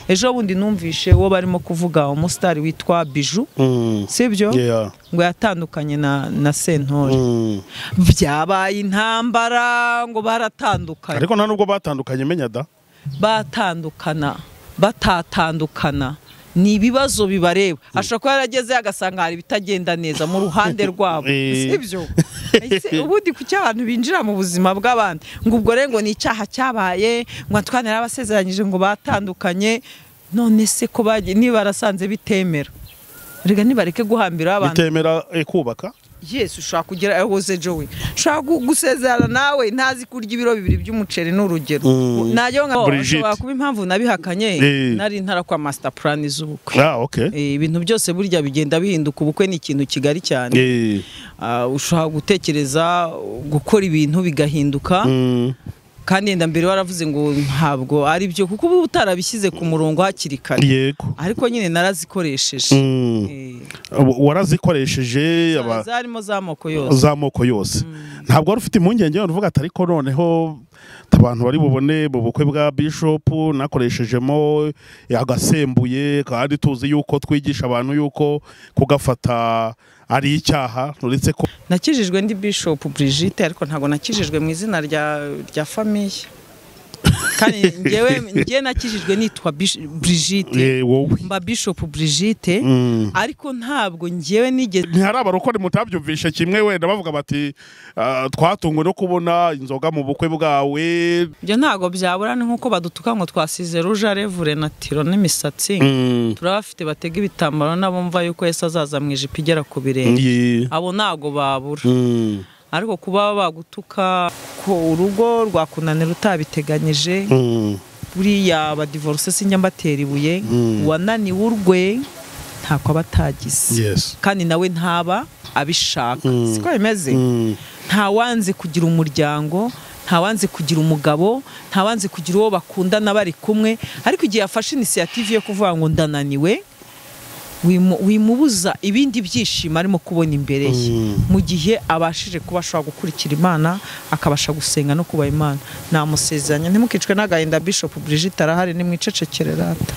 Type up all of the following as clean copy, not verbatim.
ejo bundi numvishe uwo barimo kuvuga umusitari witwa Bijou sibyo ngo yatandukanye na Sentore byabaye intambara ngo baratandukanye ariko nta nubwo batandukanye menya da batatandukana ni ibibazo bibareba ashaka ko yarageze agasanga hari bitagenda neza mu ruhande rwabo sibyo ubundi ku cyabantu binjira mu buzima bw'abandi ngo ubwo rengo ni icyaha cyabaye ngo atwanira abasezeranyije ngo batandukanye none se ko niba barasanze bitemera rega nibareke guhambira abantu bitemera kubaka Yes ushaka kugira Avuze Joey ushaka gusezerana nawe ntazi kurya ibiro bibiri by'umuceri n'urugero najyo nka kuba impamvu nabihakanye nari ntara kwa master plan z'ubukwe okay ibintu byose burya bigenda bihinduka ubukwe ni ikintu kigari cyane ushaka gutekereza gukora ibintu bigahinduka kandi enda mbere waravuze ngo ntabwo ari byo kuko ubu utarabishyize ku murongo hakiri kare yego ariko nyine narazikoresheje warazikoresheje zarimo zamoko yose ntabwo wari ufite impungenge uvuga ati ariko noneho abantu bari bubone mu bukwe bwa Bishop nakoreshejemo agasembuye kandi tuzi yuko twigisha abantu yuko kugafata ari icyaha uretse ko nakijijwe ndi Bishop Brigite ariko ntago nakijijwe mu izina rya famille kandi ngewe nakijijwe nitwa Brigite mba Bishop Brigite ariko ntabwo ngewe nigeze ntihari abarokore mutabyumvishe kimwe wenda bavuga bati twatungwe no kubona inzoga mu bukwe bwawe byo ntago byabura nkuko badutuka ngo twasize rouge à lèvres na tiro n'imisatsi turabafite batega ibitambaro nabumva yuko Yesu azaza mu ijipo igera ku birenge abo ntago babura ariko kuba bagutuka ko urugo rwakunanira utabiteganyije buriya abadivorce sinjya mbatera ibuye wananiwe urwe ntako abatagize kandi nawe ntaba abishaka siko bimeze nta wanze kugira umuryango nta wanze kugira umugabo nta wanze kugira uwo bakundana bari kumwe ariko igihe yafashe initiative yo kuvuga ngo ndananiwe wimubuza ibindi byishimo arimo kubona imbere ye mu gihe abashije kuba ashobora gukurikira Imana akabasha gusenga no kuba Imana namusezeranya ntimukicwe n'agahinda Bishop Brigite arahari nimwicecekererata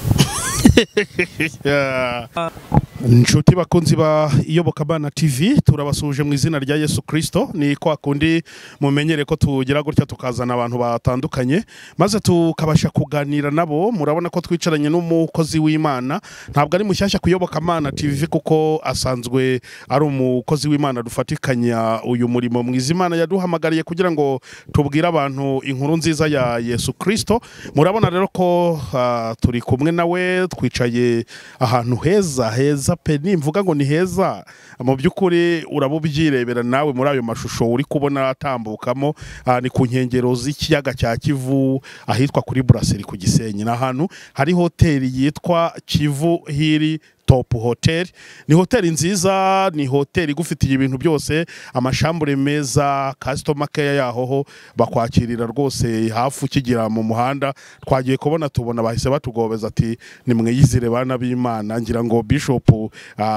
Inshuti bakunzi ba Iyobokamana TV turabasuje mu izina rya Yesu Kristo ni kwa kundi mumenyere ko tugira gutya tukazana abantu batandukanye maze tukabasha kuganira nabo murabona ko twicaranye n'umukozi w'Imana ntabwo ari mushyashya kuyobokamana TV kuko asanzwe ari umukozi w'Imana dufatikanya uyu murimo mu izimana yaduhamagariye kugira ngo tubwire abantu inkuru nziza ya Yesu Kristo murabona rero ko turi kumwe nawe twicaye ahantu heza pe nimvuga ngo ni heza mu byukuri urabubyirebera nawe muri ayo mashusho uri kubona atambukamo ni ku nkengero z'ikiyaga cya Kivu ahitwa kuri Brasserie ku Gisenyi na ahantu hari hoteli yitwa Kivu Hiri Top Hotel ni hoteli nziza ni hoteli igufitiye ibintu byose amashambure meza customer care yaho bakwakirira rwose hafu kigira mu muhanda twagiye kubona tubona bahise batugobeza ati nimweyizire bana b'Imana ngira ngo Bishop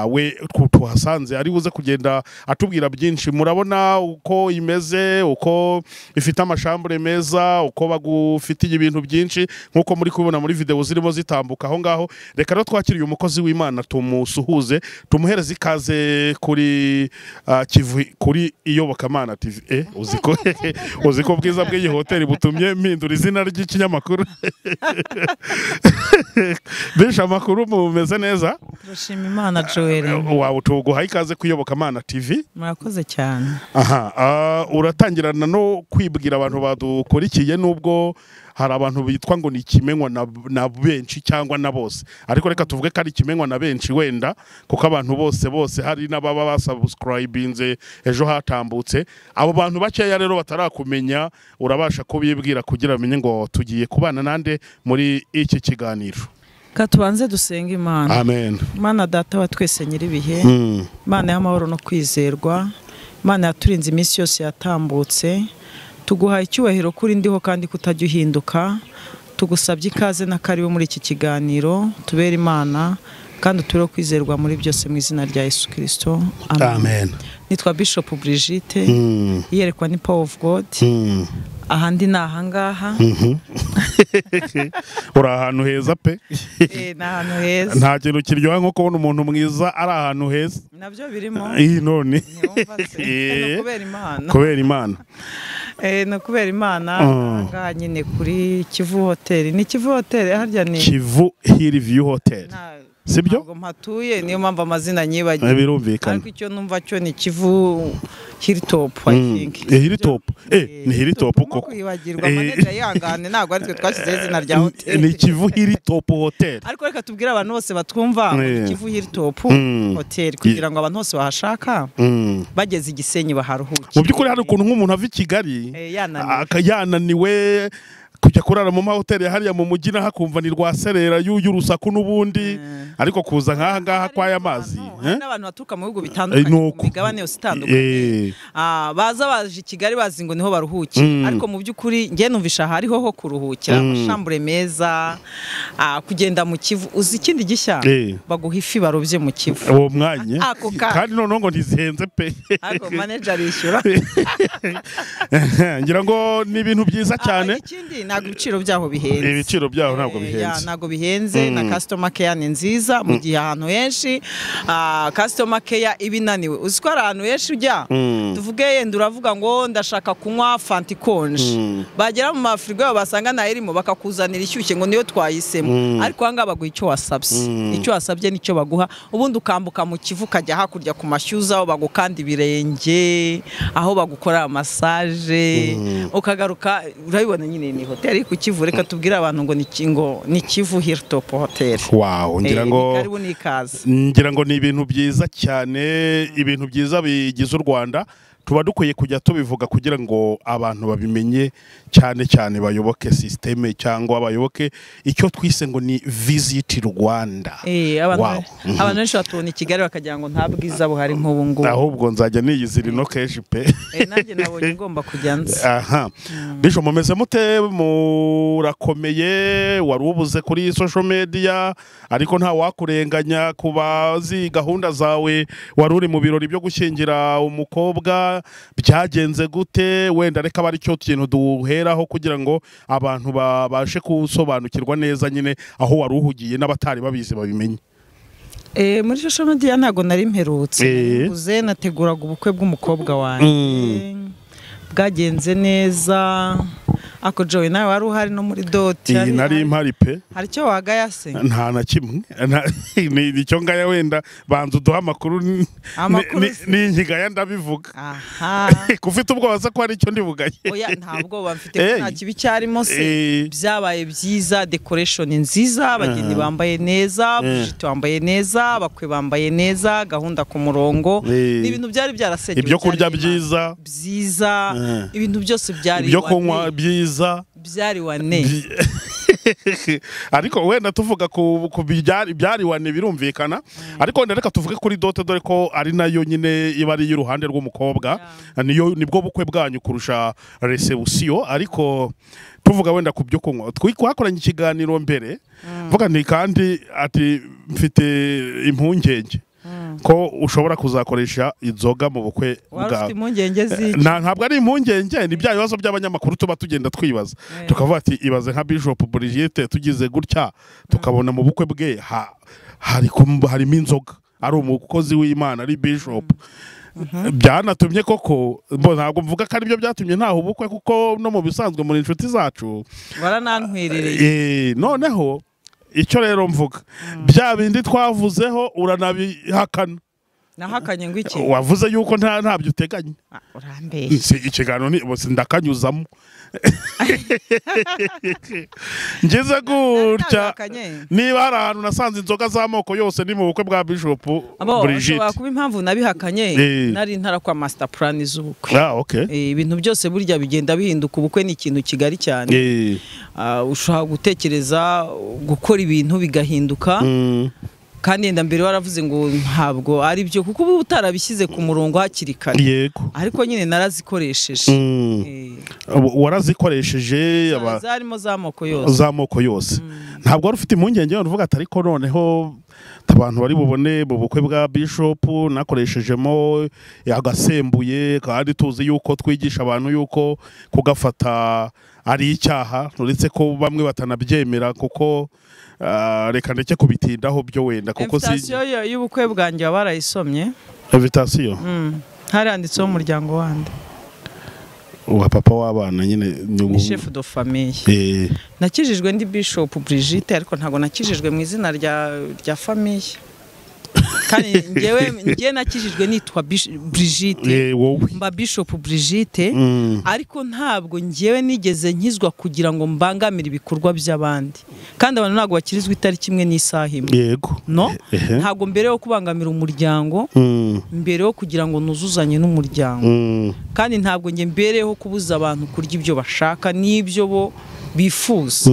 we tuhasanze ari buze kugenda atubwira byinshi murabona uko imeze uko ifite amashambure meza uko bagufitiye ibintu byinshi nkuko muri kubona muri video zirimo zitambuka aho ngaho reka rero twakiriye umukozi w'Imana tumusuhuze tumuhereze ikaze kuri Kivu kuri Iyobokamana TV uziko bwiza bw'iyi hoteli butumye mpindura izina ry'ikinyamakuru Bisha makuru mumeze neza turashima Imana Joel wawe tuguha ikaze ku Iyobokamana TV murakoze cyane uratangirana no kwibwira abantu badukurikiye nubwo hari abantu bitwa ngo ni kimenywa na benshi cyangwa na bose ariko reka tuvuge ko ari kimenywa na benshi wenda kuko abantu bose hari n'ababa basubscribinze ejo hatambutse abo bantu bakeya rero batarakumenya urabasha kubibwira kugira amenye ngo tugiye kubana nande muri iki kiganiro katubanze dusenga Imana amen Mana data wa twese nyiribihe Imana y'amahoro no kwizerwa Imana yaturinze iminsi yose yatambutse tuguha icyubahiro kuri ndiho kandi kutajya uhinduka tugusabye ikaze na karibu muri iki kiganiro tubera Imana kandi uturo kwizerwa muri byose mu izina rya Yesu Kristo amen nitwa Bishop Brigite yerekwa ni Power of God ahandi ni ahangaha. uri ahantu heza pe. Ni ahantu heza, nta kintu kiryoha nko kubona umuntu mwiza ari ahantu heza. nabyo birimo none kubera Imana no kubera Imana. Ahangaha nyine kuri Kivu Hotel. Ni Kivu Hotel harya ni Kivu Hillview Hotel, sibyo? Ntabwo mpatuye, niyo mpamvu amazina nyibagiwe. Birumvikana. Ariko icyo numva cyo ni Kivu Hilltop, I think. Hilltop. Ni Hilltop koko. Kwibagirwa manager yangane, ntabwo ari twe twashyizeho izina rya hotel. Ni Kivu Hilltop Hotel. Ariko reka tubwire abantu bose batwumva Kivu Hilltop Hotel kugira ngo abantu bose bahashaka bageze i Gisenyi baharuhuke. Mu by'ukuri hari ukuntu nk'umuntu ava i Kigali yananiwe kujya kurara mu mahoteli hariya mu mujyi hakumva ni rwaserera y'urusaku n'ubundi, ariko kuza nk'aha ngaha kw'aya mazi n'abantu baturuka mu bihugu bitandukanye mu migabane yose itandukanye baza baje i Kigali bazi ngo niho baruhukiye, ariko mu by'ukuri njye numvisha hariho ho kuruhukira, amashambure meza, kugenda mu Kivu. Uzi ikindi gishya, baguha ifi barobye mu Kivu uwo mwanya, kandi noneho ngo ntizihenze pe, ariko manager arishyura. ngira ngo ni ibintu byiza cyane. Ikindi ntabwo ibiciro byaho bihenze, ibiciro byaho ntabwo bihenze, ntabwo bihenze, na customer care ni nziza. Mu gihe ahantu henshi customer care ibinaniwe, uzi ko ari ahantu henshi ujya tuvuge yenda uravuga ngo ndashaka kunywa fanta ikonje, bagera mu mafrigo yabo basanga nayo irimo bakakuzanira ishyushye ngo niyo twahisemo, ariko aha ngaha baguha icyo wasabye, icyo wasabye nicyo baguha, ubundi ukambuka mu Kivu ukajya hakurya ku mashyuza aho bagukanda ibirenge, aho bagukora massage, ukagaruka. Urabibona nyine ni hotel ku Kivu. Reka tubwire abantu ngo ni Kivu Hilltop Hotel. Wow, ngira ngo karibu nikaze. Ngira ngo ni ibintu byiza cyane, ibintu byiza bigize u Rwanda. Tuba dukwiye kujya tubivuga kugira ngo abantu babimenye cyane cyane, bayoboke systeme cyangwa bayoboke icyo twise ngo ni Visit Rwanda. Abantu benshi batubona i Kigali bakagira ngo nta bwiza buhari nk'ubu ngubu, ahubwo nzajya niyizira ino keshi pe. Nanjye nabonye ngomba kujya nzi. Bijou, mumeze mute? Murakomeye? Wari ubuze kuri social media ariko nta wakurenganya kubazi gahunda zawe, wari uri mu birori byo gushyingira umukobwa, byagenze gute? Wenda reka bari cyo kintu duheraho kugira ngo abantu babashe gusobanukirwa neza nyine aho wari uhugiye n'abatari babizi babimenye. Muri social media ntago nari mperutse, uze nateguraga ubukwe bw'umukobwa wanjye, bwagenze neza. Ako Joy nawe wari uhari no muri doti? Nari mpari pe. Hari icyo wagaya se? Nta na kimwe. Ni icyo ngaya, wenda banza uduha amakuru n'ingigaya ndabivuga. Kufite ubwoba se ko hari icyo ndibugaye? Oya, nta bwoba mfite, nta kibi cyarimo se. Byabaye byiza, decoration nziza, abageni bambaye neza, Bigite wambaye neza, abakwe bambaye neza, gahunda ku murongo, ibintu byari byarasegewe. Ibyo kurya byiza, ibintu byose byari, ibyo kunywa byiza, byari wane. Ariko wenda tuvuga ku byari wane birumvikana, ariko reka tuvuge kuri dote, dore ko ari nayo nyine iba ari y'uruhande rw'umukobwa, nibwo bukwe bwanyu kurusha reception. Ariko tuvuga wenda ku byo kunywa, twakoranye ikiganiro mbere vuga ni kandi ati mfite impungenge ko ushobora kuzakoresha inzoga mu bukwe bwawe. Ntabwo ari impungenge, ni bya bibazo by'abanyamakuru tuba tugenda twibaza, tukavuga ati ibaze nka B.Brigite tugize gutya tukabona mu bukwe bwe harimo inzoga, ari umukozi w'Imana, ari Bishop. Byanatumye koko, ntabwo mvuga ko aribyo byatumye ntaho ubukwe, kuko no mu bisanzwe muri inshuti zacu baranantwirereye. Noneho icyo rero mvuga, bya bindi twavuzeho uranabihakana. Nahakanye ngo iki? Wavuze yuko ntabyo uteganya. Urambeshye. Ikiganiro ndakanyuzamo. Ngeze gutya, niba hari ahantu nasanze inzoga z'amoko yose ni mu bukwe bwa B.Brigite. Kuba impamvu nabihakanye, nari ntarakwa master plan z'ubukwe. Ibintu byose burya bigenda bihinduka. Ubukwe ni ikintu kigari cyane, ushobora gutekereza gukora ibintu bigahinduka, kandi yenda mbere waravuze ngo ntabwo ari byo, kuko uba utarabishyize ku murongo hakiri kare. Ariko nyine narazikoresheje. warazikoresheje zarimo z'amoko yose ntabwo wari ufite impungenge uvuga ati ariko noneho abantu bari bubone mu bukwe bwa Bishop nakoreshejemo agasembuye kandi tuzi yuko twigisha abantu yuko kugafata ari icyaha uretse ko bamwe batanabyemera kuko reka ndeke kubitindaho byo wenda kuko invitation y'ubukwe bwanjye barayisomye invitation haranditseho umuryango wande uwa papa w'abana nyine ni chef de famille nakijijwe ndi Bishop B.Brigite ariko ntago nakijijwe mu izina rya famille kandi ngewe nakijijwe nitwa B.Brigite mba Bishop B.Brigite ariko ntabwo ngewe nigeze nkizwa kugira ngo mbangamire ibikorwa by'abandi kandi abantu ntago bakirizwa itariki imwe n'isaha imwe yego no ntago mbere yo kubangamira umuryango mbere yo kugira ngo nuzuzanye n'umuryango kandi ntabwo nge mbereho kubuza abantu kurya ibyo bashaka n'ibyo bo bifuza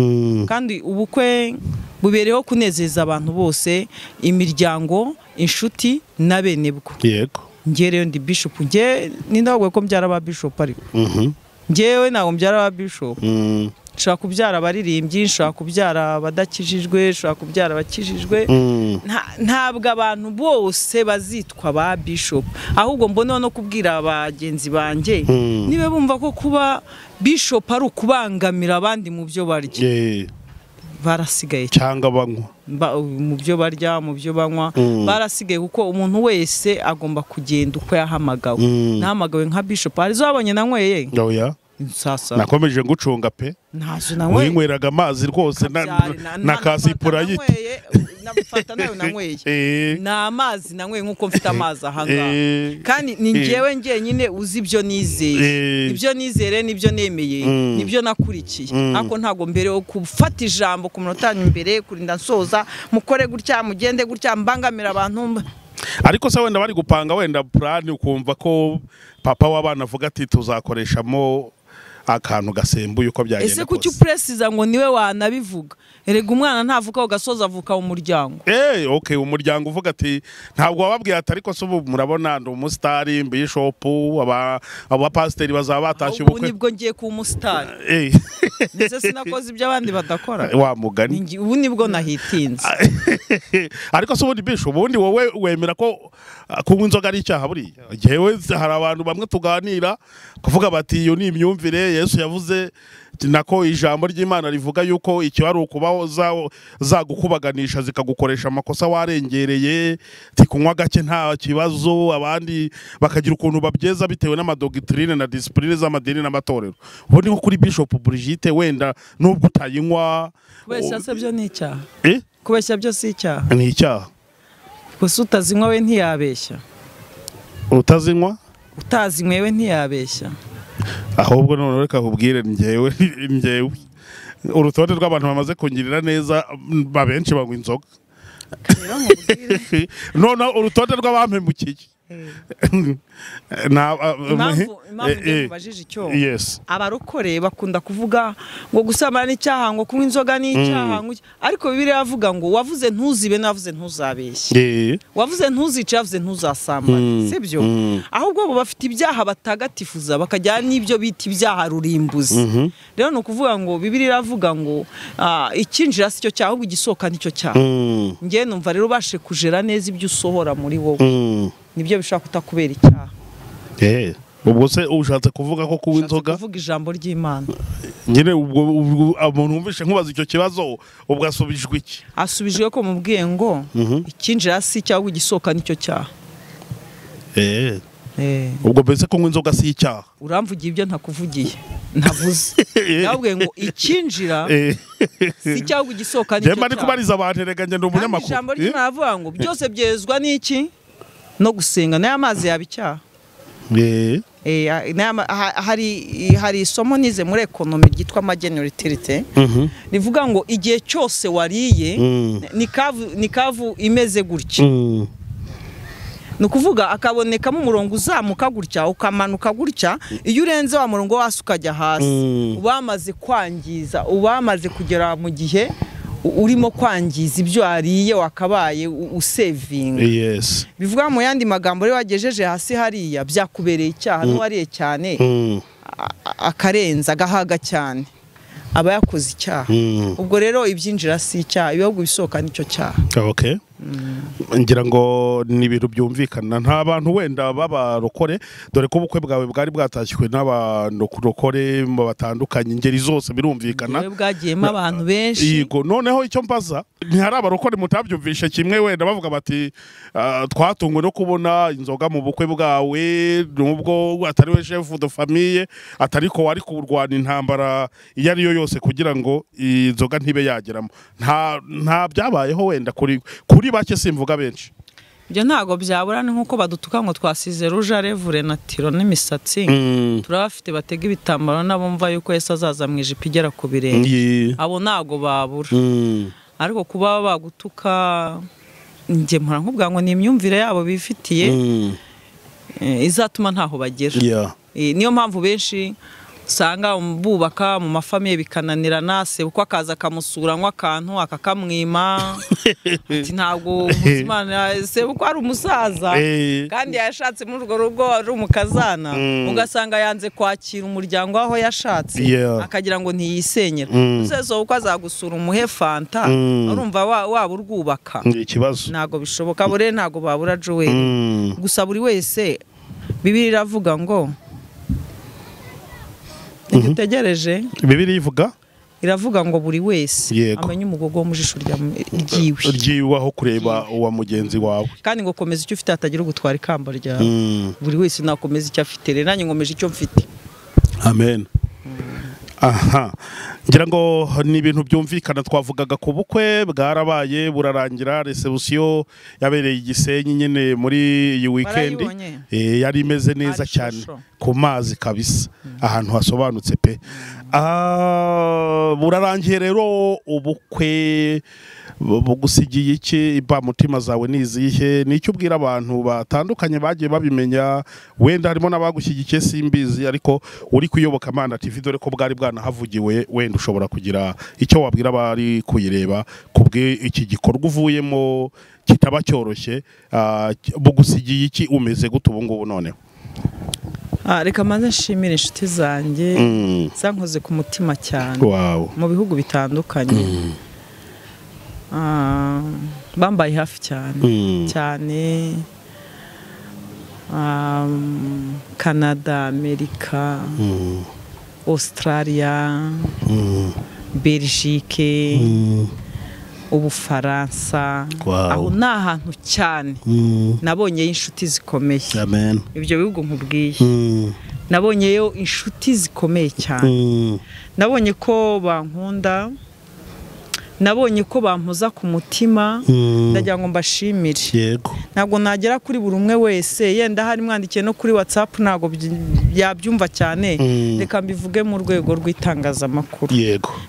kandi ubukwe bubereho kunezeza abantu bose imiryango inshuti na bene bwo yego ngereyo ndi Bishop nge nindabwo ko mbyara ba Bishop ariko ngewe nago mbyara ba Bishop nshaka kubyara abaririmbyi nshaka kubyara abadakijijwe nshaka kubyara abakijijwe ntabwo abantu bose bazitwa ba Bishop ahubwo mbone no kubwira abagenzi banjye nibe bumva ko kuba Bishop ari ukubangamira abandi mu byo barya barasigaye cyangwa banywa mu byo barya mu byo banywa barasigaye kuko umuntu wese agomba kugenda uko yahamagawe nahamagawe nka Bishop arizo abonye nanyweye sasa nakomeje ngucunga pe ntazo nanyweye winyweraga amazi rwose na kasipura yite nafata nayo nanyweye na amazi nanyweye nkuko mfite amazi ahanga kandi ni ngewe nyine uzi ibyo nizeye ibyo nizere nibyo nemeye nibyo nakurikiye ako ntago mbere yo gufata ijambo ku munota imbere kurinda nsoza mukore gutya mugende gutya mbangamira abantu ariko se wenda bari gupanga wenda plan ukumva ko papa w'abana avuga ati tuzakoreshamo akantu gasembuye uko byagenda ese kuki upresiza ngo niwe wanabivuga erega umwana ntavuka ugasoza avuka mu muryango okay umuryango uvuga ati ntabwo wababwiye ati ariko se ubu murabona ndo umusitari Bishop aba pasiteri bazaba batashye ubukwe nibwo ngiye ku umusitari nese sinakoze ibyo abandi badakora wa mugani ubu nibwo nahitinze ariko se ubundi Bishop ubundi wowe wemera ko kunywa inzoga ari icyaha buriya jewe hari abantu bamwe tuganira kuvuga bati iyo ni imyumvire Yesu yavuze nako ijambo ry'Imana rivuga yuko icyo ari ukubaho zagukubaganisha zikagukoresha amakosa warengereye tikunywa gake nta kibazo abandi bakagira ukuntu babyeza bitewe n'amadoctrine na discipline z'amadini n'amatorero ubundi nko kuri Bishop B.Brigite wenda nubwo utayinywa kubeshya se byo ni icyaha kubeshya byo si icyaha ni icyaha gusa utazinywa we ntiyabeshya utazinywa utazinywewe ntiyabeshya ahubwo none reka kubwire njyewe urutonde rw'abantu bamaze kungirira neza babenshi banywa inzoga none urutonde rw'abampemukiye impamvu bajije icyo abarokore bakunda kuvuga ngo gusambana n'icyaha ngo kunywa inzoga n'icyaha ariko Bibiliya yavuga ngo wavuze ntuzibe navuze ntuzabeshye wavuze ntuzice yavuze ntuzasambane sibyo ahubwo bo bafite ibyaha batagatifuza bakajyana n'ibyo bita ibyaha rurimbuzi rero no kuvuga ngo Bibiliya iravuga ngo ikinjira si cyo cyaha ahubwo igisohoka nicyo cyaha ngiye numva rero bashe kujera neza ibyo usohora muri wowe nibyo bishaka kutakubera icyaha ubwo se ushatse kuvuga ko kunywa inzoga kuvuga ijambo ry'Imana nyine ubwo umuntu wumvishe nkubaza icyo kibazo ubwo asubijwe iki asubijwe ko mubwiye ngo ikinjira si cyangwa igisohoka nicyo cyaha ubwo mbese kunywa inzoga si icyaha uramvugiye ibyo ntakuvugiye ntavuze yabwiye ngo ikinjira si cyangwa igisohoka nicyo cyaha ari kubariza abantu rega ngende umunyamakuru ijambo ry'Imana avuga ngo byose byezwa n'iki no gusenga n'aya mazi yaba icyaha hari isomo nize muri ekonomi ryitwa amageneritirite rivuga ngo igihe cyose wariye ni kavu imeze gutya ni ukuvuga akabonekamo umurongo uzamuka gutya ukamanuka gutya iyo urenze wa murongo wasi ukajya hasi uba wamaze kwangiza uba wamaze kugera mu gihe urimo kwangiza ibyo ariye wakabaye usevinga. Yes. Bivuga mu yandi magambo rero wagejeje hasi hariya byakubereye icyaha n'uwariye cyane akarenza agahaga cyane aba yakoze icyaha. Ubwo rero ibyinjira si icyaha, ibihugu bisohoka nicyo cyaha. Okay. Ngira ngo ni ibintu byumvikana. Nta bantu wenda babarokore, dore ko ubukwe bwawe bwari bwatashywe n'abarokore mu batandukanye ingeri zose birumvikana. Bwagiyemo abantu benshi. Yego, noneho icyo mbaza ntihari abarokore mutabyumvishe kimwe wenda bavuga bati twatungwe no kubona inzoga mu bukwe bwawe, nubwo atari we chef de famille, atariko wari kurwana intambara iyo ari yo yose kugira ngo inzoga ntibe yageramo. Nta byabayeho wenda kuri bake simvuga benshi. Ibyo ntago byabura ni nkuko badutuka ngo twasize urusheho natiro n'imisatsi. Turabafite batega ibitambaro nabumva yuko Yesu azaza mu ijipo igera ku birenge. Abo ntago babura. Ariko kuba bagutuka nge mpora nkubwa ngo ni imyumvire yabo bifitiye izatuma ntaho bagera. Niyo mpamvu benshi usanga bubaka mu mafamiye bikananirana, se uko akaza akamusura nk'akantu akakamwima ati ntabwo Imana se uko ari umusaza kandi yashatse muri urwo rugo ari umukazana, ugasanga yanze kwakira umuryango aho yashatse akagira ngo ntiyisenyera. Useso uko azagusura umuhe fanta urumva waba urwubaka ikibazo. Ntago bishoboka. Bure ntago babura Joel. Gusa buri wese Bibiliya iravuga ngo Itegereje Bibiliya ivuga iravuga ngo buri wese amenye umugogo wo mu jisho ryiwe aho kureba uwa mugenzi wawe, kandi ngo komeza icyo ufite hatagira gutwara ikamba ryawe. Buri wese nakomeza icyo afite, rero nanjye ngomeje icyo mfite. Amen. Aha, ngira ngo ni ibintu byumvikana. Twavugaga ku bukwe bwarabaye burarangira, reception yabereye Gisenyi nyine muri iyi weekend. Yari imeze neza cyane ku mazi kabisa, ahantu hasobanutse pe. Burarangiye rero ubukwe bugusigiye iki? Iba mutima zawe nizihe? Nicyo ubwira abantu batandukanye bagiye babimenya, wenda harimo n'abagushyigikiye simbizi, ariko uri kuyoboka Mana TV dore ko bwari bwanahavugiwe, wenda ushobora kugira icyo wabwira bari kuyireba kubwe iki gikorwa uvuyemo kitaba cyoroshye. Bugusigiye iki? Umeze gute ubu ngubu noneho? Reka maze nshimire inshuti zanjye zankoze ku mutima cyane mu bihugu bitandukanye. Bambaye hafi cyane Canada, Amerika, Australia, Belgique, Ubufaransa. Aho ni ahantu cyane nabonyeyo inshuti zikomeye. Ibyo bihugu nkubwiye nabonyeyo inshuti zikomeye cyane. Nabonye ko bankunda, nabonye ko bampoza ku mutima. Ndagira ngo mbashimire. Ntabwo nagera kuri buri umwe wese, yenda hari mwandikiye no kuri WhatsApp ntabwo yabyumva cyane. Reka mbivuge mu rwego rw'itangazamakuru,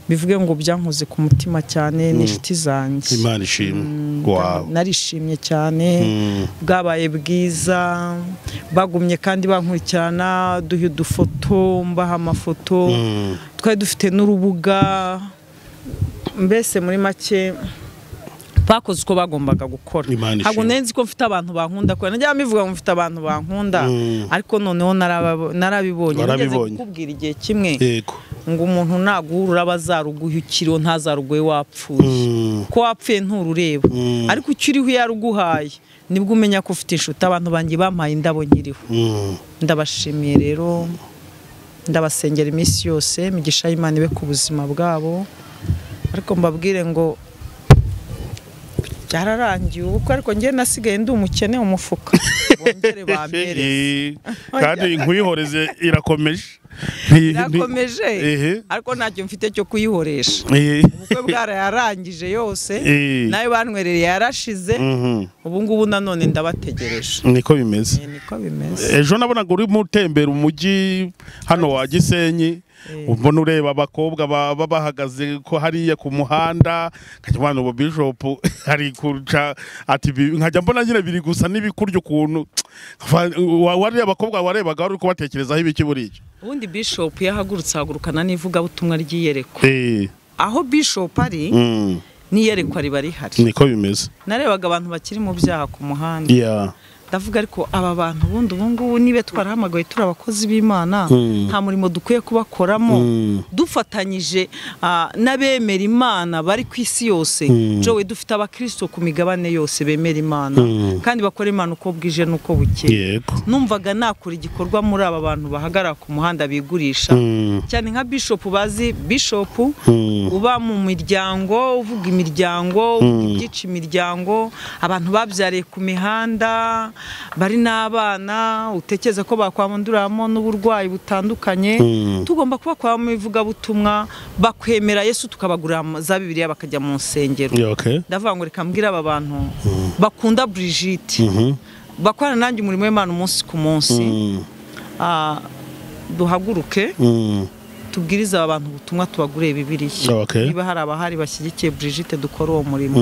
bivuge ngo byankoze ku mutima cyane n'inshuti zanjye. Imana ishimwe. Narishimye cyane, bwabaye bwiza, bagumye kandi bankurikirana, duhe udufoto, mbaha amafoto, twari dufite n'urubuga. Mbese muri make bakoze uko bagombaga gukora. Ntabwo nzi ko mfite abantu bankunda, ko najya mbivuga ngo mfite abantu bankunda, ariko noneho narabibonye. Ngeze kukubwira igihe kimwe ngo umuntu naguhura bazaruguhukiriho ntazarugoye wapfuye, ko wapfuye nturureba, ariko ukiriho yaruguhaye nibwo umenya ko ufite inshuti. Abantu banjye bampaye indabo nkiriho, ndabashimiye rero, ndabasengera iminsi yose, imigisha y'Imana ibe ku buzima bwabo. Ariko mbabwire ngo byararangiye ubukwe, ariko njye nasigaye ndi umukene umufuka. Bongere bampereze kandi inkuyihoreze irakomeje. Ariko ntacyo mfite cyo kuyihoresha. Ubukwe bwarayarangije yose, nayo bantwerereye yarashize. Ubu ngubu nanone ndabategereje. Niko bimeze. Ejo nabonaga uri mutembera umujyi hano wa Gisenyi, ubona ureba abakobwa baba bahagaze ko hariya ku muhanda, kajyana ubu Bishop hari kuca ati nkajya mbona nyine biri gusa n'ibikuryo ukuntu wari abakobwa warebaga wari kubatekerezaho ibiki buriye. Ubundi Bishop yahagurutse hagurukana n'ivuga butumwa ry'iyereko. Aho Bishop ari niyerekwa riba rihari. niko bimeze. Narebaga abantu bakiri mu byaha ku muhanda. Ndavuga ariko aba bantu ubundi ubungubu nibe twarahamagaye turi abakozi b'Imana nta murimo dukwiye kubakoramo dufatanyije n'abemera Imana bari ku isi yose. Jowe dufite abakristo ku migabane yose bemera Imana kandi bakora Imana uko bwije nuko bukeye. Numvaga nakora igikorwa muri aba bantu bahagarara ku muhanda bigurisha cyane nka Bishop bazi Bishop uba mu miryango uvuga imiryango igice imiryango abantu babyariye ku mihanda bari n'abana utekereza ko bakwamunduramo n'uburwayi butandukanye tugomba kuba kwa mu ivuga butumwa bakwemera Yesu tukabagura za Bibiliya bakajya mu nsengero. Ndavuga ngo reka mbwira aba bantu bakunda B.Brigite bakwana nanjye umurimo w'Imana umunsi ku munsi duhaguruke tubwiriza abantu ubutumwa tubagure Bibiliya. Niba hari abahari bashyigikiye B.Brigite dukora uwo murimo.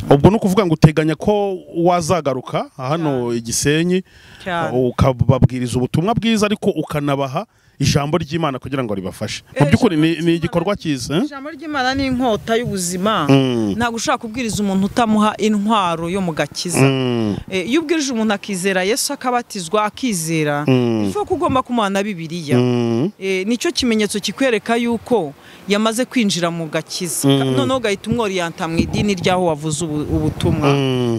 Ubwo no kuvuga ngo uteganya ko wazagaruka hano Igisenyi ukababwiriza ubutumwa bwiza ariko ukanabaha ijambo ry'Imana kugira ngo ribafashe. Mu byukuri ni igikorwa cyiza. Ijambo ry'Imana ni inkota y'ubuzima. Ntago ushaka kubwiriza umuntu utamuha intwaro yo mu gakiza. Iyo ubwirije umuntu akizera Yesu akabatizwa akizera ifo kugomba kumana Bibiliya. Nicyo kimenyetso kikwereka yuko yamaze kwinjira mu gakiza. Noneho gahita umworiyanta mu idini ryaho wavuze ubutumwa.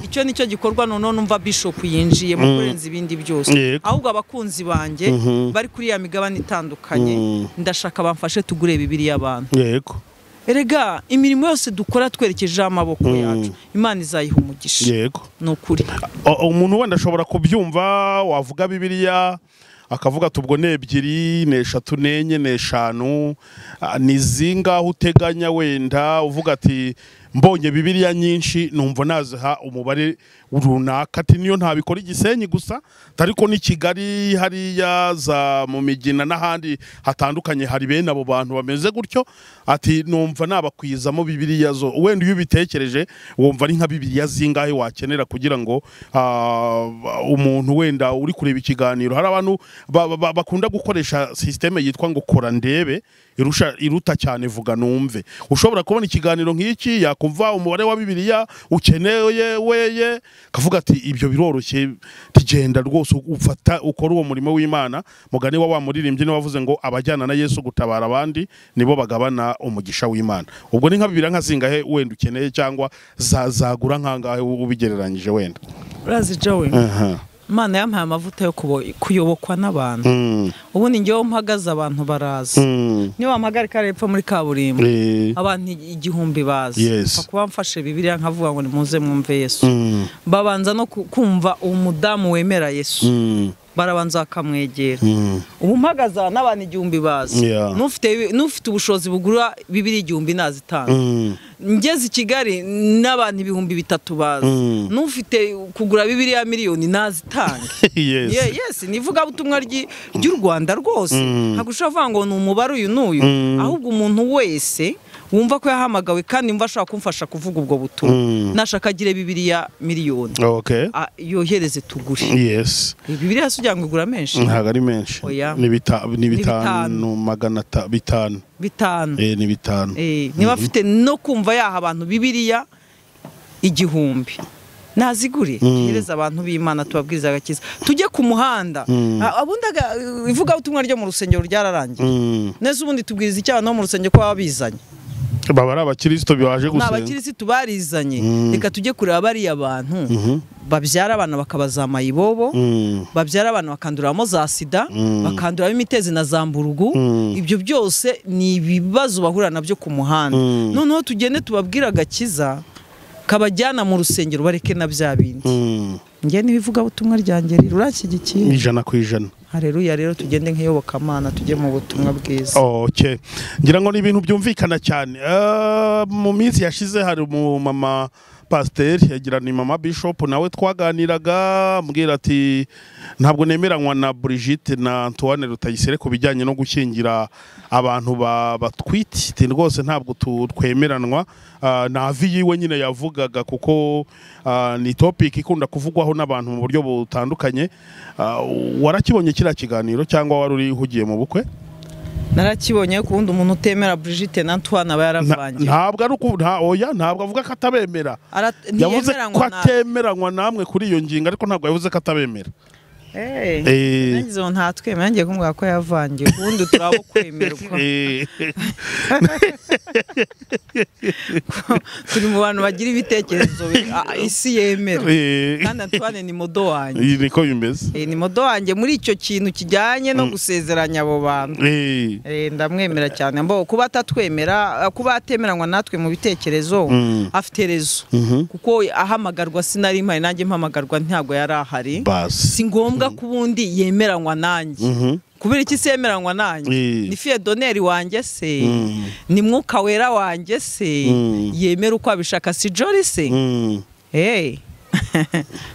Icyo nicyo gikorwa noneho numva Bishop yinjiye mu kurenza ibindi byose. Ahubwo abakunzi banjye bari kuri ya migabane itandukanye ndashaka bamfashe tugure Bibiliya abantu. Erega imirimo yose dukora twerekeje amaboko yacu Imana izayiha umugisha. Nukuri umuntu wenda ashobora kubyumva wavuga Bibiliya akavuga tubwo nebyiri neshatu nenye neshanu nizingaho uteganya wenda uvuga ati mbonye Bibiliya nyinshi numva naziha umubare runaka ati niyo ntabikora Igisenyi gusa ariko ni Kigali hariya za mu Migina n'ahandi hatandukanye hari bene abo bantu bameze gutyo ati numva nabakwizamo Bibiliya zo wenda iyo ubitekereje wumva ari nka Bibiliya zingahe wakenera kugira ngo umuntu wenda uri kureba ikiganiro hari abantu bakunda gukoresha systeme yitwa ngo kora ndebe iruta cyane vuga numve ushobora kubona ikiganiro nk'iki yakumva umubare wa Bibiliya ukeneye weye kavuga ati ibyo biroroshye tigenda rwose ufata ukora uwo murimo w'Imana mugani wa muririmbyi ne wavuze ngo abajyana na Yesu gutabara abandi nibo bagabana umugisha w'Imana. Ubwo ni nka Bibiliya nka zingahe wenda ukeneye cyangwa zagura nkangahe ubigereranyije wenda urazi Jowe Imana yampaye amavuta yo kuyobokwa n'abantu. Ubundi ngewe mpagaze abantu baraza. Niba wamagarika repfo muri kaburimbo abantu 1000 baza. Kuba mfashe Bibiliya nkavuga ngo nimuze mwumve Yesu. Babanza no kumva umudamu wemera Yesu. Barabanza bakamwegera. Ubu mpagaza n'abantu 1000 baza. Nufite ubushozi bugura Bibiliya 1000 nazitanga. Ngeze Kigali n'abantu 3000 baza. Nufite kugura Bibiliya miliyoni nazitanga. Yes nivuga butumwa ry'u Rwanda rwose. Ntagushaka ngo ni umubare uyu n'uyu ahubwo umuntu wese wumva ko yahamagawe kandi mva ashaka kumfasha kuvuga ubwo butumwa nashaka agire Bibiliya miliyoni. Yohereze tugure. Bibiliya sujya ngo igura menshi ntago ari menshi ni 500 ni 5 niba afite no kumva yaha abantu Bibiliya 1000 nazigure hereza abantu b'Imana tubabwiriza agakiza tujye ku muhanda abundaga ivuga ubutumwa ryo mu rusengero ryararangiye neza ubundi tubwiriza icyaha no mu rusengero ko babizanye baba ari abakristo biwaje gusenga n'abakristo barizanye reka tujye kureba bari abantu babyara abana bakabazama ibobo babyara abana bakanduramo za sida bakanduramo imitezi na zamburugu ibyo byose ni ibibazo bahura nabyo ku muhanda noneho tugende tubabwira agakiza kabajyana mu rusengero bareke na bya bindi ngiye nibivuga butumwa ryanjye rurashyigikiye 100%. Haleluya rero tugende nk'iyobokamana tujye mu butumwa bwiza. Ngira ngo ni ibintu byumvikana cyane mu minsi yashize hari umumama pasteur yagira ni mama Bishop nawe twaganiraga mbwira ati ntabwo nemeranywa na B.Brigite na Antoine Rutayisire ku bijyanye no gushyingira abantu batwite rwose ntabwo twemeranwa na vi yiwe nyine yavugaga kuko ni topic ikunda kuvugwaho n'abantu mu buryo butandukanye. Warakibonye kira kiganiro cyangwa wari uri hugiye mu bukwe? narakibonye ko undi umuntu utemera B.Brigite natwe aba yaravangiye. Ntabwo ari uko oya ntabwo avuga ko atabemera. Yavuze ko atemeranywa namwe kuri iyo ngingo ariko ntabwo yavuze ko atabemera. Nangize ngo ntatwemera ngiye kumubwira ko yavangiye ubundi turabo kwemerwa. Turi mu bantu bagira ibitekerezo isi yemera kandi Antoine ni modo wanjye. Niko bimeze. Ni modo wanjye muri icyo kintu kijyanye no gusezeranya abo bantu. Ndamwemera cyane mbo kuba atatwemera kuba atemeranywa natwe mu bitekerezo afite rezo kuko ahamagarwa sinari mpari nanjye mpamagarwa ntago yari ahari. Si ngombwa kubundi yemeranywa nanjye. Kubera iki se yemeranywa nanjye? Ni fiye doneri wanjye se? Ni mwuka wera wanjye se? Yemera uko abishaka si Jolly se?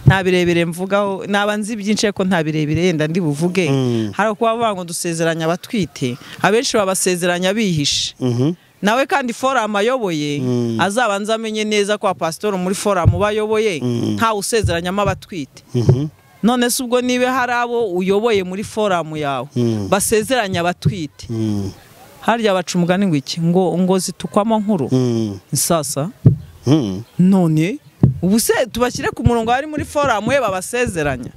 Nta birebire mvugaho nabanzi byinshi ko nta birebire yenda ndi buvuge. Hari kuba bango dusezeranya abatwite abenshi babasezeranya bihishe. Nawe kandi forum ayoboye azabanza amenye neza ko pastor muri forum bayoboye nta usezeranyamo abatwite. None se ubwo nibe hari abo uyoboye muri forum yawe basezeranya abatwite harya baca umugani ngo iki ngo zitukwamo nkuru sasa none ubu se tubashyire ku murongo ari muri forum we babasezeranya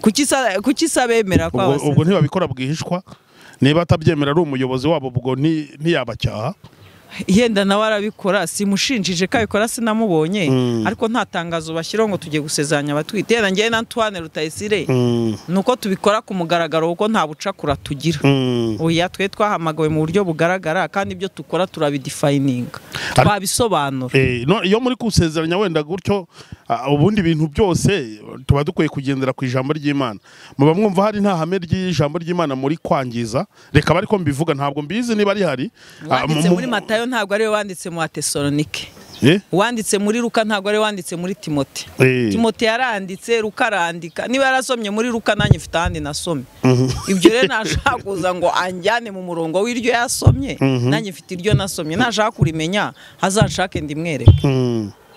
kuki sabemera kwa basezeranya ubwo ntibabikora bwihishwa niba atabyemera ari umuyobozi wabo ubwo ntiyabacyaha yenda nawe arabikora simushinjije ko abikora sinamubonye ariko nta tangazo bashyiraho ngo tujye gusezeranya abatwite yenda ngiye na Antoine Rutayisire nuko tubikora ku mugaragaro kuko nta bucakura tugira oya twe twahamagawe mu buryo bugaragara kandi ibyo tukora turabidefininga twabisobanura. Iyo muri kusezeranya wenda gutyo ubundi bintu byose tuba dukwiye kugendera ku ijambo ry'Imana. Muba mwumva hari nta hame ry'ijambo ry'Imana muri kwangiza reka bariko mbivuga ntabwo mbizi niba ari hari muri Matayo ntabwo ari wanditse mu Atesalonike. Wanditse muri Luka ntabwo ari wanditse muri Timote. Timote yaranditse Luka arandika niba yarasomye muri Luka nanjye mfite ahandi nasomye. Ibyo rero nashaka kuza ngo anjyane mu murongo w'iryo yasomye nanjye mfite iryo nasomye nashaka kurimenya hazanshake ndimwereke.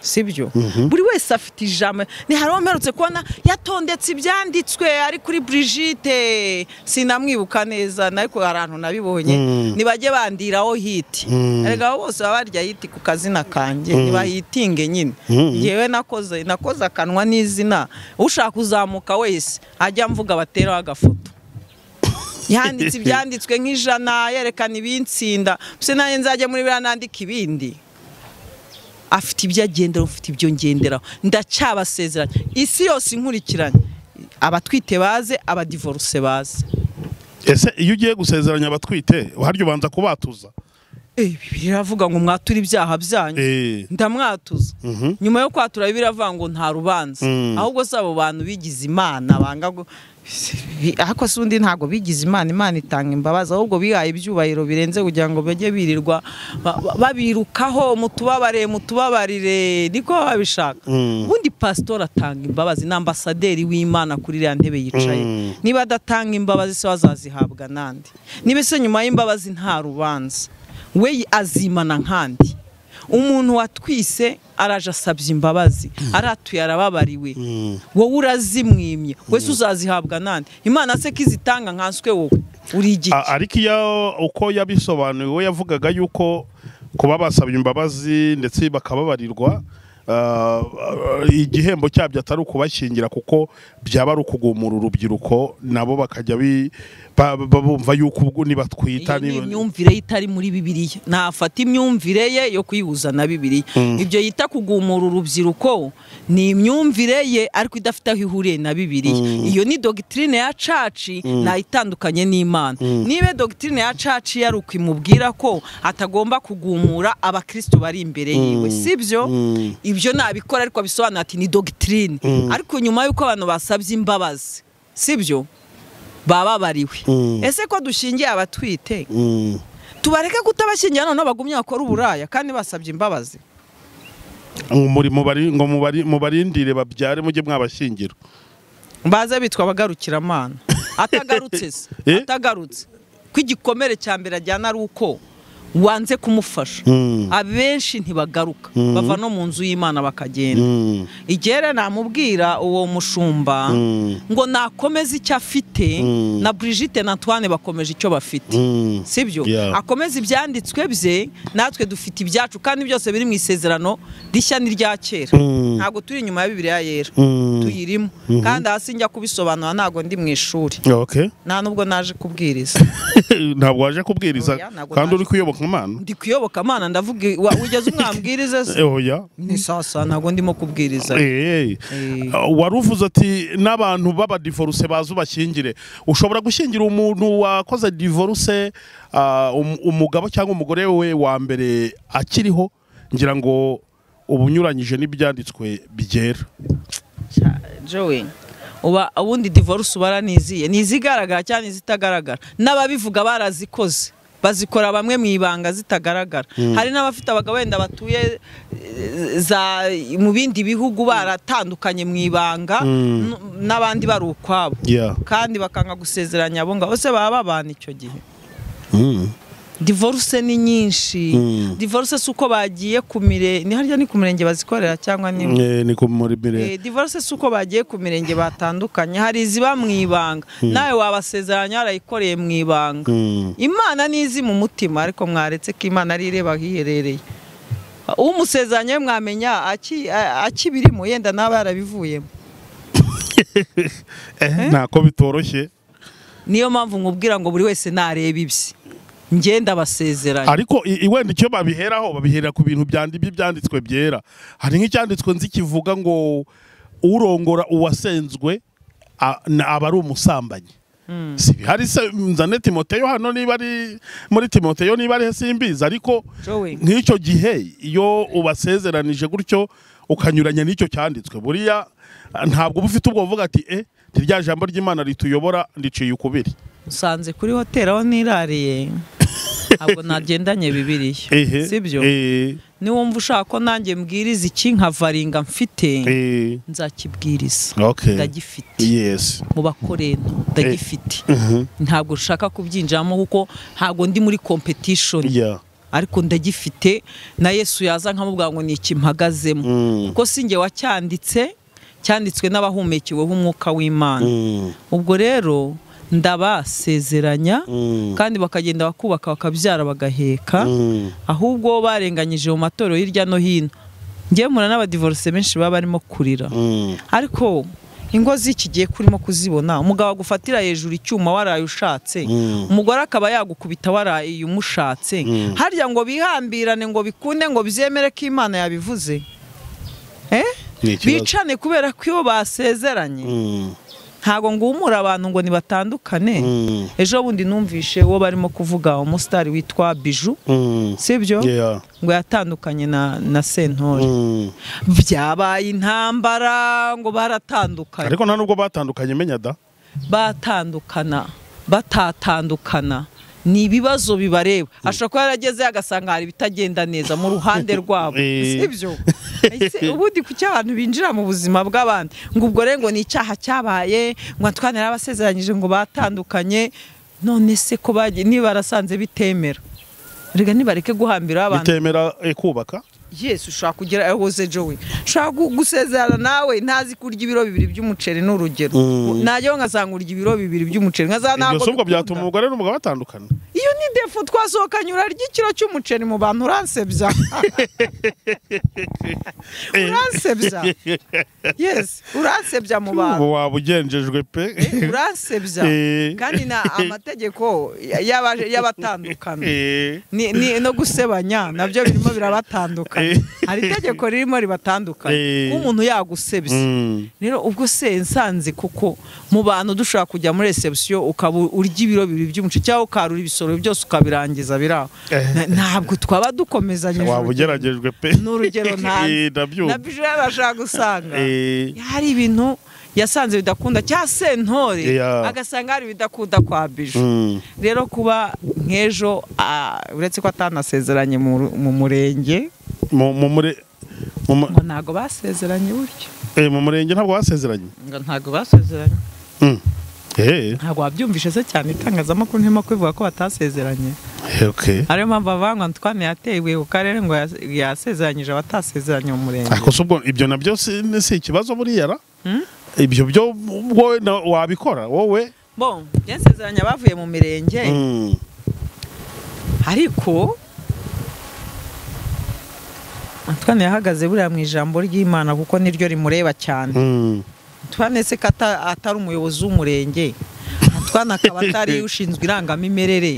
Sibyo buri wese afite ijambo ni haro mperutse kubona yatondetse ibyanditswe ari kuri B.Brigite sinamwibuka neza ariko harantu nabibonye nibajye bandiraho hiti erega bose babarya hiti ku kazina kanje nibahitinge nyine yewe nakoze akanwa n'izina ushaka kuzamuka wese ajya mvuga bateraho agafoto yanditse ibyanditswe nk'ijana yerekana ibinsinda se nanjye nzajya muri biranandika ibindi afite ibyo agendera ufite ibyo ngenderaho ndacyabasezeranya isi yose inkurikiranye abatwite baze abadivorce baze. Ese iyo ugiye gusezeranya abatwite haryo banza kubatuza biravuga ngo mwatura ibyaha byanyu ndamwatuza nyuma yo kwatura biravuga ngo nta rubanza ahubwo se abo bantu bigize Imana banga ako sundi ntago bigize Imana itanga imbabazi ahubwo bihaye ibyubahiro birenze kugira ngo bajye birirwa babirukaho mutubabarire niko babishaka. Ubundi pastor atanga imbabazi na ambasaderi w'Imana kuri ya ntebe yicaye niba adatanga imbabazi se wazazihabwa nandi niba se nyuma y'imbabazi nta rubanza we azimana nkandi umuntu watwise araje asabye imbabazi aratuye arababariwe wowe urazimwimye wese uzazihabwa nande Imana se kizitanga nkanswe wowe uri igiki ariko iyo uko yabisobanuye we yavugaga yuko kuba basabye imbabazi ndetse bakababarirwa igihembo cyabyo atari ukubashyingira kuko byaba ari ukugumura urubyiruko nabo bakajya babumva yuko ubwo nibatwita imyumvire itari muri Bibiliya nafata imyumvire ye yo kuyihuza na Bibiliya. Ibyo yita kugumura urubyiruko ni imyumvire ye ariko idafite aho ihuriye na Bibiliya. Iyo ni doctrine ya church na itandukanye n'Imana. Nibe doctrine ya church yari ukimubwira ko atagomba kugumura abakristo bari imbere yiwe sibyo ibyo nabikora ariko bisobanura ati ni doctrine ariko nyuma yuko abantu basabye imbabazi sibyo bababariwe. Ese ko dushingiye abatwite tubareke kutabashingira none bagumye bakora uburaya kandi basabye imbabazi umurimo bari ngo mubarindire babyare mujye mwabashingira baza bitwa bagarukira Imana atagarutse atagarutse kwigikomere cya mbere ajyana ari uko wanze kumufasha abenshi ntibagaruka bava no mu nzu y'Imana bakagenda. Igere namubwira uwo mushumba ngo nakomeze icyo afite na B.Brigite na Natwe bakomeje icyo bafite, sibyo? Akomeze ibyanditswe bye, natwe dufite ibyacu kandi byose biri mu isezerano rishya n'irya kera. Ntago turi inyuma ya Bibiliya yera, tuyirimo kandi hasi njya kubisobanura ntago ndi mu ishuri. Nta nubwo naje kubwiriza. Ntabwo waje kubwiriza kandi uri kuyoboka Imana? Ndi kuyoboka Imana, ndavuga ugeze umwambwirize se? Oya, ni sasa ntago ndimo kubwiriza. Waruvuze ati n'abantu baba divorce bazu bashyingire. Ushobora gushyingira umuntu wakoze divorce umugabo cyangwa umugore we wa mbere akiriho, ngira ngo ubunyuranyije n'ibyanditswe byera. Joey, ubundi divorce baraniziye, nizigaragara cyane zitagaragara. N'ababivuga barazikoze, bazikora bamwe mu ibanga zitagaragara. Hari n'abafite abagabo wenda batuye mu bindi bihugu baratandukanye mu ibanga n'abandi bari ukwabo, kandi bakanga gusezeranya abo ngabo bose baba babana icyo gihe. Divorce ni nyinshi. Divorce suko bagiye kumire ni harya ni ku mirenge bazikorera cyangwa ni ku murimo. Divorce suko bagiye ku mirenge batandukanye, hari ziba mu ibanga, nawe wabasezeranya arayikoreye mu ibanga. Imana nizi mu mutima, ariko mwaretse ko Imana ari ireba hiherereye. Umusezeranya mwamenya akibirimo yenda nawe yarabivuyemo. Ntako bitoroshye. Niyo mpamvu nkubwira ngo buri wese nareba ibye, ngenda basezeranya. Ariko wenda icyo babiheraho, babihera ku bintu byanditswe byera. Hari nk'icyanditswe nzi kivuga ngo urongora uwasenzwe aba ari umusambanyi. Sibi hari se nzane Timoteyo hano, niba ari muri Timoteyo niba ari simbiza, ariko nk'icyo gihe iyo ubasezeranije gutyo ukanyuranya n'icyo cyanditswe, buriya ntabwo bufite ubwo vuga ati rya jambo ry'Imana rituyobora ndiciye ukubiri. Usanze kuri hoteli aho nirariye ntabwo nagendanye Bibiliya, sibyo? Niwumva ushaka ko nanjye mbwiriza iki nkavaringa mfite, nzakibwiriza. Ndagifite mu Bakorento, ndagifite. Ntabwo ushaka kubyinjiramo kuko ntabwo ndi muri competition, ariko ndagifite. Na Yesu yaza nkamubwira ngo ni iki mpagazemo, kuko sinjye cyanditswe n'abahumekeweho umwuka w'Imana. Ubwo rero ndabasezeranya kandi bakagenda bakubaka bakabyara bagaheka, ahubwo barenganyije mu matorero hirya no hino. Ngiye mura n'abadivorce benshi baba barimo kurira, ariko ingo z'iki gihe kurimo kuzibona, umugabo agufatira hejuru icyuma waraye ushatse, umugore akaba yagukubita waraye umushatse, harya ngo bihambirane ngo bikunde ngo byemere ko Imana yabivuze. Bicane kubera ko iyo basezeranye. Ntago ngumura abantu ngo nibatandukane. Ejo bundi numvishe uwo barimo kuvuga umusitari witwa Bijou, sibyo? Ngo yatandukanye na Sentore. Byabaye intambara ngo baratandukanye. Ariko nta nubwo batandukanye, menya da. Batatandukana ni ibibazo bibareba. Ashobora kuba yarageze agasanga hari bitagenda neza mu ruhande rwabo, sibyo? Ubundi ku cy'abantu binjira mu buzima bw'abandi ngo ubwo rero ngo ni icyaha cyabaye, ngo atwanira abasezeranyije ngo batandukanye. None se ko bagiye niba barasanze bitemera, rega nibareke guhambira abantu bitemera kubaka. Yes, ushaka kugira ahoze Joey, ushaka gusezerana nawe ntazi kurya ibiro 2 by'umuceri n'urugero, najyo nkasanga urya ibiro 2 by'umuceri nkazana nako. Ibyo byatuma umugore n'umugabo batandukana. Iyo ni defu twasohokanye urarya ikiro cy'umuceri mu bantu, uransebya. Uransebya. Yes, uransebya mu bantu. Wabugenjejwe pe. Uransebya. Kandi na amategeko y'abatandukana ni no gusebanya nabyo birimo birabatandukana. Hari itegeko ririmo ribatandukanye, umuntu yagusebye. Rero ubwo se nsanze kuko mu bantu dushaka kujya muri reception ukaba urya ibiro 2 by'umuceri cyangwa ukarura ibisoro byose ukabirangiza biraho, ntabwo twaba dukomezanye. Wabugeragejwe pe n'urugero na Bijou yabashaka gusanga hari ibintu yasanze bidakunda cya Sentore, agasanga hari bidakunda kwa Bijou. Rero kuba nk'ejo uretse ko atanasezeranye mu murenge, ntago basezeranye buryo. Mu murenge ntabwo basezeranye. Ntago basezeranye. Ntago wabyumvishe se cyane itangazamakuru ntimo kwivuga ko batasezeranye. Okay. ariyo mpamvu avangwa Antoine yatewe ku karere ngo yasezeranyije abatasezeranye mu murenge. Ariko subwo ibyo nabyo si ikibazo buriya ra? Ibyo byo wowe wabikora wowe? Bon, yasezeranye abavuye mu mirenge. Ariko Antoine yahagaze buriya mu ijambo ry'Imana kuko niryo rimureba cyane. Antoine se kata atari umuyobozi w'umurenge. Antoine akaba atari ushinzwe irangamimerere.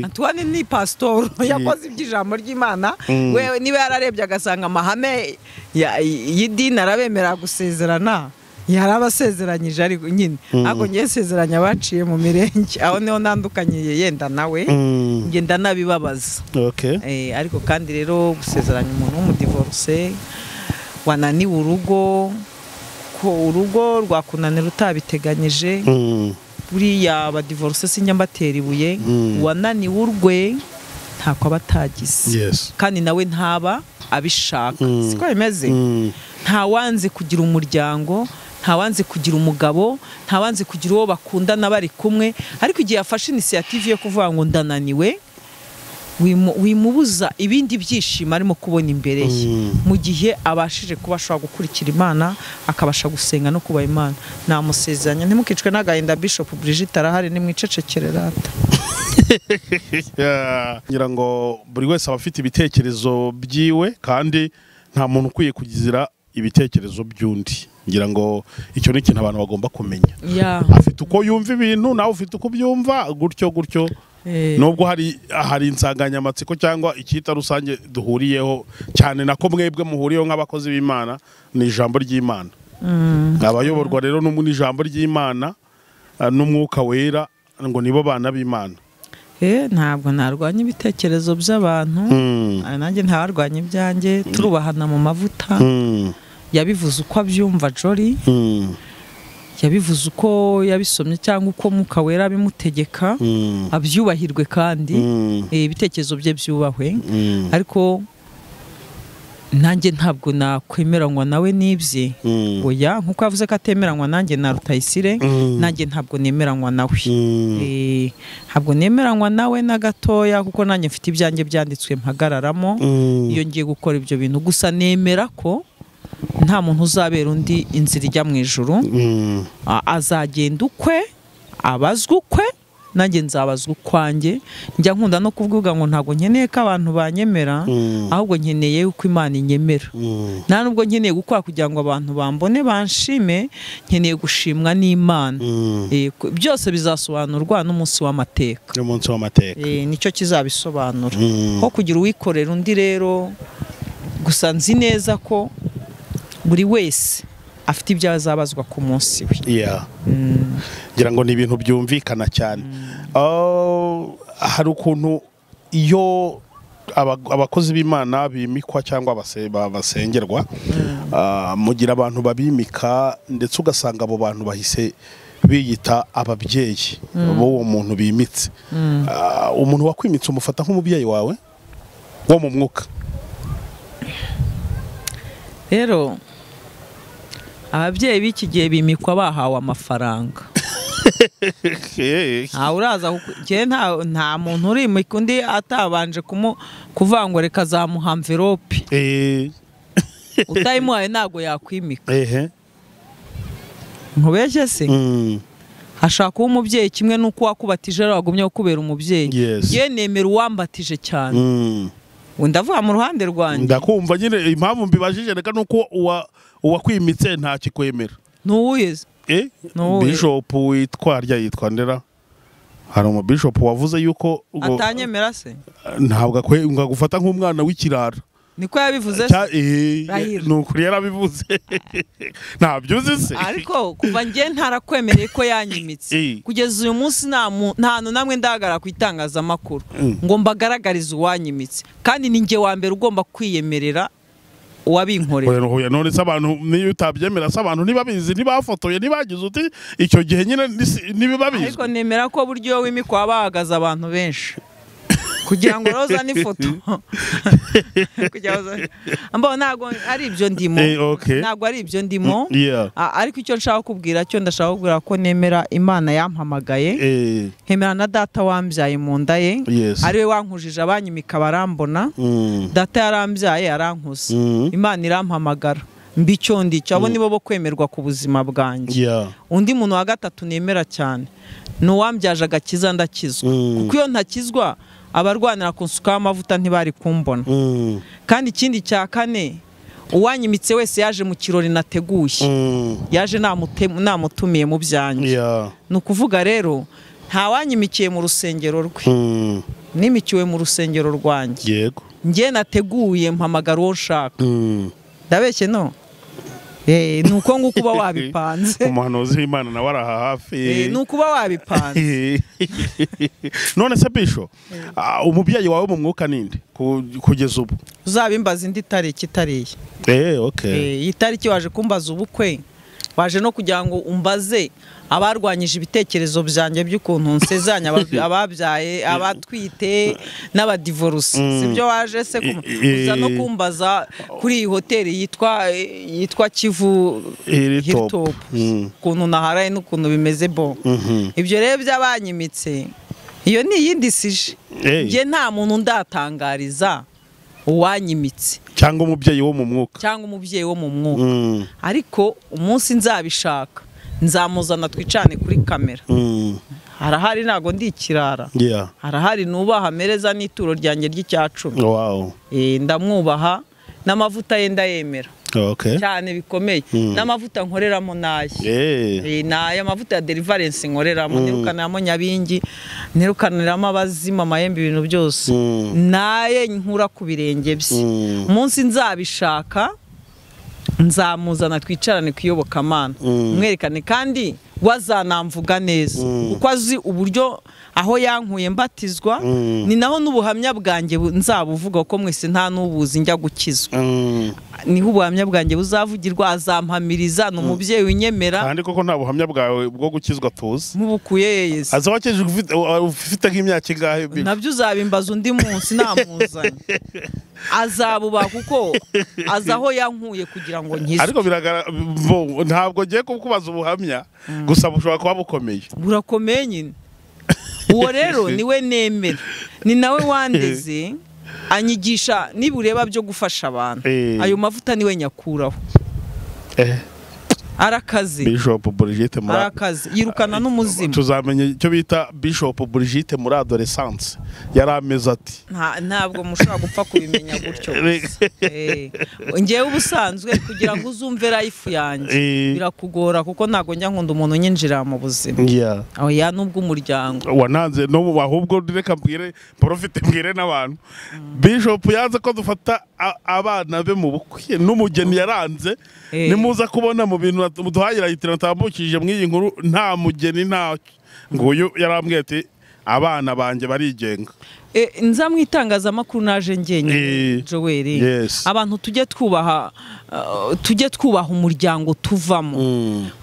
Antoine ni pastor yakoze iby'ijambo ry'Imana. Wewe niba yararebye agasanga amahame y'idini arabemera gusezerana. Yarabasezeranyije ariko nyine ago nyesezeranya baciye mu mirenge aho niho nandukanye yenda nawe ngenda nabibabaza. Okay. Ariko kandi rero gusezeranya umuntu w'umudivorce wananiwe urugo ko urugo rwakunanira utabiteganyije buriya abadivorce sinjya mbatera ibuye wananiwe urwe ntako abatagize kandi nawe ntaba abishaka siko bimeze. Nta wanze kugira umuryango, nta wanze kugira umugabo, nta wanze kugira uwo bakundana bari kumwe, ariko igihe yafashe initiative yo kuvuga ngo ndananiwe wimubuza ibindi byishimo arimo kubona imbere ye mu gihe abashije kuba ashobora gukurikira Imana akabasha gusenga no kuba Imana. Namusezeranya ntimukicwe n'agahinda Bishop B.Brigite arahari nimwicecekere rata. ngira ngo buri wese aba afite ibitekerezo byiwe kandi nta muntu ukwiye kugizira ibitekerezo by'undi. Ngira ngo icyo ni ikintu abantu bagomba kumenya. Afite uko yumva ibintu nawe ufite uko byumva gutyo nubwo hari insanganyamatsiko cyangwa icyita rusange duhuriyeho cyane nako mwebwe muhuriyeho nk'abakozi b'Imana ni ijambo ry'Imana. Abayoborwa rero n'ijambo ry'Imana n'umwuka wera ngo nibo bana b'Imana. Ntabwo narwanya ibitekerezo by'abantu nanjye ntabarwanya ibyanjye turubahana mu mavuta. Yabivuze uko abyumva Jolly, yabivuze uko yabisomye cyangwa uko mwuka wera bimutegeka abyubahirwe kandi ibitekerezo bye byubahwe. Ariko nanjye ntabwo nakwemeranywa nawe n'ibye. Oya nkuko yavuze ko atemeranywa nanjye na Rutayisire nanjye ntabwo nemeranywa nawe. Ntabwo nemeranywa nawe na gatoya kuko nanjye mfite ibyanjye byanditswe mpagararamo iyo ngiye gukora ibyo bintu. Gusa nemera ko nta muntu uzabera undi inzira ijya mu ijuru. Azagenda ukwe abazwa ukwe nanjye nzabazwa ukwanjye. Njya nkunda no kuvuga ngo ntabwo nkeneye ko abantu banyemera ahubwo nkeneye uko Imana inyemera. Nta nubwo nkeneye gukora kugira ngo abantu bambone banshime, nkeneye gushimwa n'Imana. Byose bizasobanurwa n'umunsi w'amateka. Nicyo kizabisobanura ko kugira uwikorera undi rero. Gusa nzi neza ko buri wese afite ibyo azabazwa ku munsi we. Ngira ngo ni ibintu byumvikana cyane. Hari ukuntu iyo abakozi b'Imana bimikwa cyangwa basengerwa mugira abantu babimika ndetse ugasanga abo bantu bahise biyita ababyeyi b'uwo muntu bimitse. Umuntu wakwimitse umufata nk'umubyeyi wawe wo mu mwuka. Rero ababyeyi b'iki gihe bimikwa bahawe amafaranga. Uraza nta muntu urimika undi atabanje kuvuga ngo reka zamuha envelope. Utayimuhaye ntabwo yakwimika. Nkubeshye se hashaka kuba umubyeyi kimwe n'uko wakubatije rero wagumye kubera umubyeyi. Ye nemera uwambatije cyane. Ndavuga mu ruhande rwanjye. Ndakumva nyine impamvu mbibajije reka nuko uwakwimitse nta kikwemera. Nuwuheze. Bishop yitwa ndera. Hari umubishop wavuze yuko atanyemera se. Ntabwo ngagufata nk'umwana w'ikirara. Niko yabivuze se. Nukuri yarabivuze. Ntabyo uzi se. Ariko kuva ngiye ntarakwemereye ko yanyimitse. Kugeza uyu munsi nta namwe ndagara ku itangazamakuru ngo mbagaragarize uwanyimitse. Kandi ni nge wa mbere ugomba kwiyemerera uwabinkorera. None se abantu niyo utabyemera se abantu ntibabizi ntibafotoye ntibagize uti icyo gihe nyine nibibabizi. Ariko nemera ko buryo w'imikwa bahagaze abantu benshi kugira ngo roza n'ifoto ambo ntago ari ibyo ndimo ntago ari ibyo ndimo ariko icyo nshaka kubwira cyo ndashaka kubwira ko nemera Imana yampamagaye nkemera na data wambyaye mu nda ye ariwe wankujije abanyimika barambona data yarambyaye arankuza Imana irampamagara mbicyo ndicyo abo nibo bo kwemerwa ku buzima bwanjye undi muntu wa gatatu nemera cyane no wambyaje agakiza ndakizwa kuko iyo ntakizwa abarwanira kunsukaho amavuta ntibari kumbona kandi ikindi cya kane uwanyimitse wese yaje mu kirori nateguye yaje namutumiye mu byanjye ni ukuvuga rero nta wanyimikiye mu rusengero rwe nimikiwe mu rusengero rwanjye njye nateguye mpamagara uwo nshaka ndabeshye no nuko nguko uba wabipanze umuhanuzi w'Imana nawe araha hafi nuko uba wabipanze none se Bijou umubyeyi wawe mu mwuka ninde kugeza ubu uzabimbaza indi tariki itariye iyi tariki waje kumbaza ubukwe waje no kugira ngo umbaze abarwanyije ibitekerezo byanjye by'ukuntu nsezanya ababyaye abatwite n'abadivorce sibyo waje se kuza no kumbaza kuri iyi hoteli yitwa Kivu Hilltop kuntu naharaye n'ukuntu bimeze bo ibyo rero by'abanyimitse iyo ni yindi sije nge nta muntu ndatangariza uwanyimitse cyangwa umubyeyi wo mu mwuka ariko umunsi nzabishaka nzamuzana twicane kuri kamera harahari ntago ndi ikirara harahari nubaha mereza n'ituro ryanjye ry'icyacumi ndamwubaha n'amavuta ye ndayemera cyane bikomeye n'amavuta nkoreramo n'aya amavuta ya deliverance nkoreramo nirukaniramo nyabingi nirukaniramo abazima amahembe ibintu byose naye nkura ku birenge bye umunsi nzabishaka nzamuzana twicarane kuyobokamana mwerekane kandi wazanamvuga neza kuko azi uburyo aho yankuye mbatizwa ni naho n'ubuhamya bwanjye nzabuvuga ko mwese nta n'ubuzi njya gukizwa niho ubuhamya bwanjye buzavugirwa azampamiriza n'umubyeyi winyemera kandi koko nta buhamya bwawe bwo gukizwa tuzi mubukuye Yesu azawakeje ufite nk'imyaka ingahe nabyo uzabimbaza undi munsi namuzanye azabuba kuko azaho yankuye kugira ngo nkizwe ariko ntabwo ngiye kukubaza ubuhamya gusa bushobora kuba bukomeye burakomeye nyine uwo rero niwe nemera ni nawe wandeze anyigisha niba ureba byo gufasha abantu ayo mavuta niwe nyakuraho arakaze B.Brigite arakaze yirukana n'umuzimu tuzamenye icyo bita B.Brigite muri adolescence yarameze ati ntabwo mushobora gupfa kubimenya gutyo ngewe ubusanzwe kugira ngo uzumve life yanjye birakugora kuko ntago njya nkunda umuntu nyinjira mu buzima oya nubwo umuryango wananze no ahubwo reka mbwire profite mbwire n'abantu Bijou yaze ko dufata abana be mu bukwe n'umugeni yaranze nimuza kubona mu bintu muduhayira yitira ntambukije mw'iyi nkuru nta mugeni nta nguyu yarambwiye ati abana banje barigenga nza mu itangazamakuru naje ngenye Joel abantu tujye twubaha umuryango tuvamo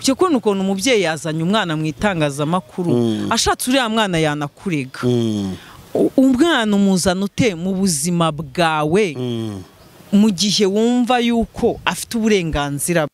cyo kubona ukuntu umubyeyi yazanye umwana mu itangazamakuru ashatse uriya mwana yanakurega umwana umuzana ute mu buzima bwawe mu gihe wumva yuko afite uburenganzira